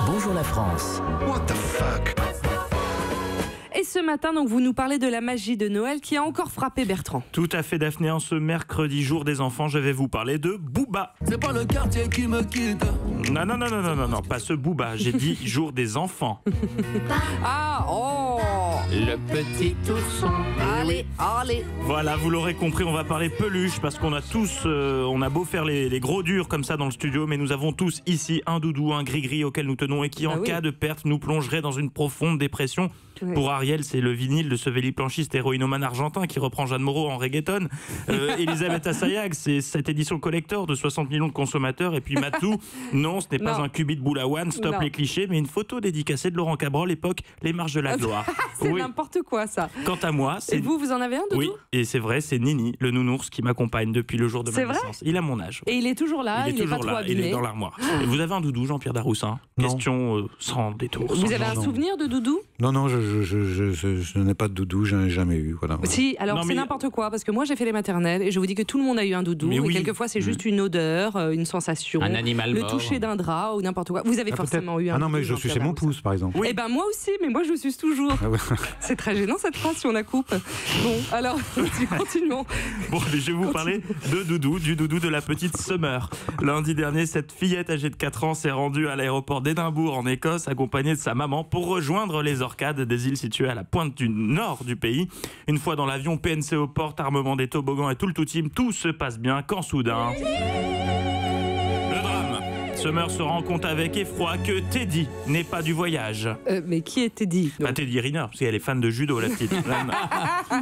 Bonjour la France. What the fuck? Et ce matin, donc, vous nous parlez de la magie de Noël qui a encore frappé Bertrand. Tout à fait, Daphné. En ce mercredi, jour des enfants, je vais vous parler de Booba. C'est pas le quartier qui me quitte. Non, pas ce Booba. J'ai dit jour des enfants. Ah, oh, Le petit ourson. allez. Voilà, vous l'aurez compris, on va parler peluche parce qu'on a tous, on a beau faire les gros durs comme ça dans le studio, mais nous avons tous ici un doudou, un gris-gris auquel nous tenons et qui, en cas de perte, nous plongerait dans une profonde dépression. Oui. Pour Ariel, c'est le vinyle de ce véliplanchiste héroïnomane argentin qui reprend Jeanne Moreau en reggaeton. Elisabeth Assayag, c'est cette édition collector de 60 millions de consommateurs. Et puis Matou, non, ce n'est pas un cubit boulawan, stop Non. les clichés, mais une photo dédicacée de Laurent Cabrol, époque Les Marches de la Gloire. C'est n'importe quoi, ça. Quant à moi, c'est... Et vous en avez un, doudou? Oui, et c'est vrai, c'est Nini, le nounours qui m'accompagne depuis le jour de C'est ma vrai naissance. Il a mon âge. Et il est toujours là, il est pas trop il abîmé. est dans l'armoire. Et vous avez un doudou, Jean-Pierre Daroussin? Non. Question sans détour. Vous sans avez un genre. souvenir de doudou? Non, je n'ai pas de doudou, j'en ai jamais eu. Voilà. Si, alors Non, c'est mais- n'importe quoi, parce que moi j'ai fait les maternelles et je vous dis que tout le monde a eu un doudou. Mais Et oui. quelquefois c'est juste une odeur, une sensation, Un animal le mort. toucher d'un drap ou n'importe quoi. Vous avez forcément eu un Ah non, doudou, mais je suis Jean-Pierre chez mon Daroussin. pouce, par exemple. Oui. Eh ben moi aussi, mais moi je suis toujours. Ah ouais. C'est très gênant cette phrase si on la coupe. Bon, alors continuons. Bon, mais je vais vous parler de doudou, du doudou de la petite Summer. Lundi dernier, cette fillette âgée de 4 ans s'est rendue à l'aéroport d'Édimbourg en Écosse, accompagnée de sa maman, pour rejoindre les Orcades, des îles situées à la pointe du nord du pays. Une fois dans l'avion, PNC aux portes, armement des toboggans et tout le tout team, tout se passe bien quand soudain... Le drame. Summer se rend compte avec effroi que Teddy n'est pas du voyage. Mais qui était dit Bah, Teddy Riner, parce qu'elle est fan de judo, la petite.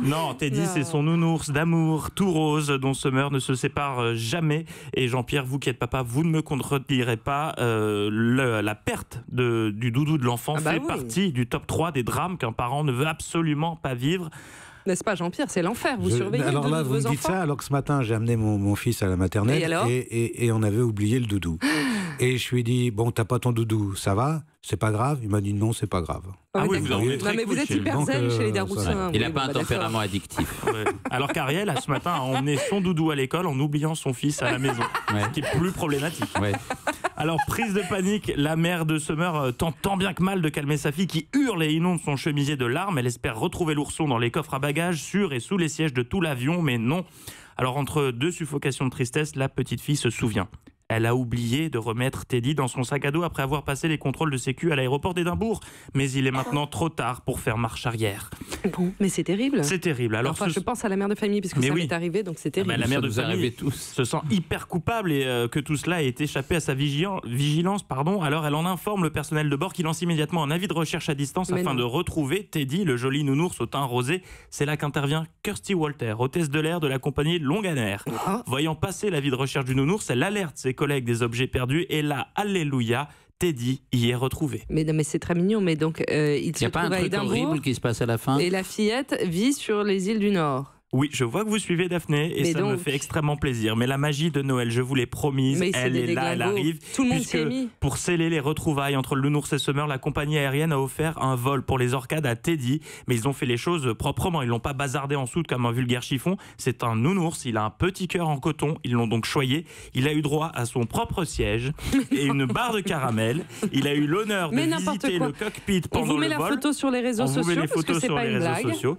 Non, Teddy, Non. c'est son nounours d'amour, tout rose, dont Summer ne se sépare jamais. Et Jean-Pierre, vous qui êtes papa, vous ne me contredirez pas, la perte du doudou de l'enfant fait partie du top 3 des drames qu'un parent ne veut absolument pas vivre. N'est-ce pas Jean-Pierre? C'est l'enfer, vous surveillez Alors le là, doudou vous de me vos dites enfants. ça alors que ce matin, j'ai amené mon fils à la maternelle Et alors et on avait oublié le doudou. Et je lui ai dit, bon, t'as pas ton doudou, ça va? C'est pas grave? Il m'a dit non, c'est pas grave. Ah oui, d'accord. vous en êtes très Non mais vous cool êtes chez lui. hyper Donc, zen chez les ça Daroussins. va. Il n'a Oui, pas un bon, bah, tempérament addictif. Ouais. Alors qu'Ariel, ce matin, a emmené son doudou à l'école en oubliant son fils à la maison, Ouais. ce qui est plus problématique. Ouais. Alors, prise de panique, la mère de Summer tente tant bien que mal de calmer sa fille qui hurle et inonde son chemisier de larmes. Elle espère retrouver l'ourson dans les coffres à bagages, sur et sous les sièges de tout l'avion, mais non. Alors, entre deux suffocations de tristesse, la petite fille se souvient. Elle a oublié de remettre Teddy dans son sac à dos après avoir passé les contrôles de sécu à l'aéroport d'Édimbourg. Mais il est maintenant trop tard pour faire marche arrière. Bon, mais c'est terrible. C'est terrible. Alors, Enfin, je pense à la mère de famille, puisque Mais ça oui. m'est arrivé, donc c'est Ah bah, terrible. la mère Ça de nous famille arrivait tous. se sent hyper coupable et que tout cela ait échappé à sa vigilance. Alors elle en informe le personnel de bord qui lance immédiatement un avis de recherche à distance Mais afin non. de retrouver Teddy, le joli nounours au teint rosé. C'est là qu'intervient Kirsty Walter, hôtesse de l'air de la compagnie Longanair. Ah. Voyant passer l'avis de recherche du nounours, elle alerte ses collègues des objets perdus et là, alléluia, Teddy y est retrouvé. Mais non, mais c'est très mignon. Mais donc, il Il n'y se a pas un trouve à truc Édimbourg horrible qui se passe à la fin? et la fillette vit sur les îles du Nord. Oui, je vois que vous suivez Daphné et Mais ça me donc- fait extrêmement plaisir. Mais la magie de Noël, je vous l'ai promise, Mais c'est elle des est là, elle déglingos. arrive. Tout le monde puisque s'y est mis. Pour sceller les retrouvailles entre le nounours et Summer, la compagnie aérienne a offert un vol pour les Orcades à Teddy. Mais ils ont fait les choses proprement. Ils l'ont pas bazardé en soude comme un vulgaire chiffon. C'est un nounours. Il a un petit cœur en coton. Ils l'ont donc choyé. Il a eu droit à son propre siège et une barre de caramel. Il a eu l'honneur de Mais n'importe visiter quoi. le cockpit On pendant vous met le la vol. photo sur les réseaux On vous met sociaux les parce que photos c'est sur pas les une réseaux blague. sociaux.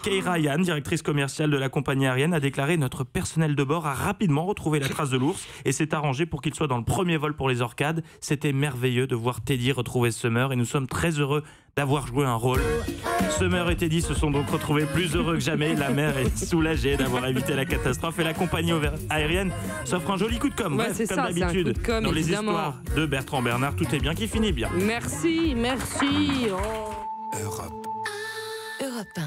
Kay Ryan, directrice commerciale de la compagnie aérienne, a déclaré: notre personnel de bord a rapidement retrouvé la trace de l'ours et s'est arrangé pour qu'il soit dans le premier vol pour les Orcades. C'était merveilleux de voir Teddy retrouver Summer et nous sommes très heureux d'avoir joué un rôle. Summer et Teddy se sont donc retrouvés plus heureux que jamais. La mère est soulagée d'avoir évité la catastrophe et la compagnie aérienne s'offre un joli coup de com'. Ouais, Bref, c'est comme ça, c'est un d'habitude, coup de com', dans les évidemment. histoires de Bertrand Bernard, tout est bien qui finit bien. Merci. Oh. Europe 1.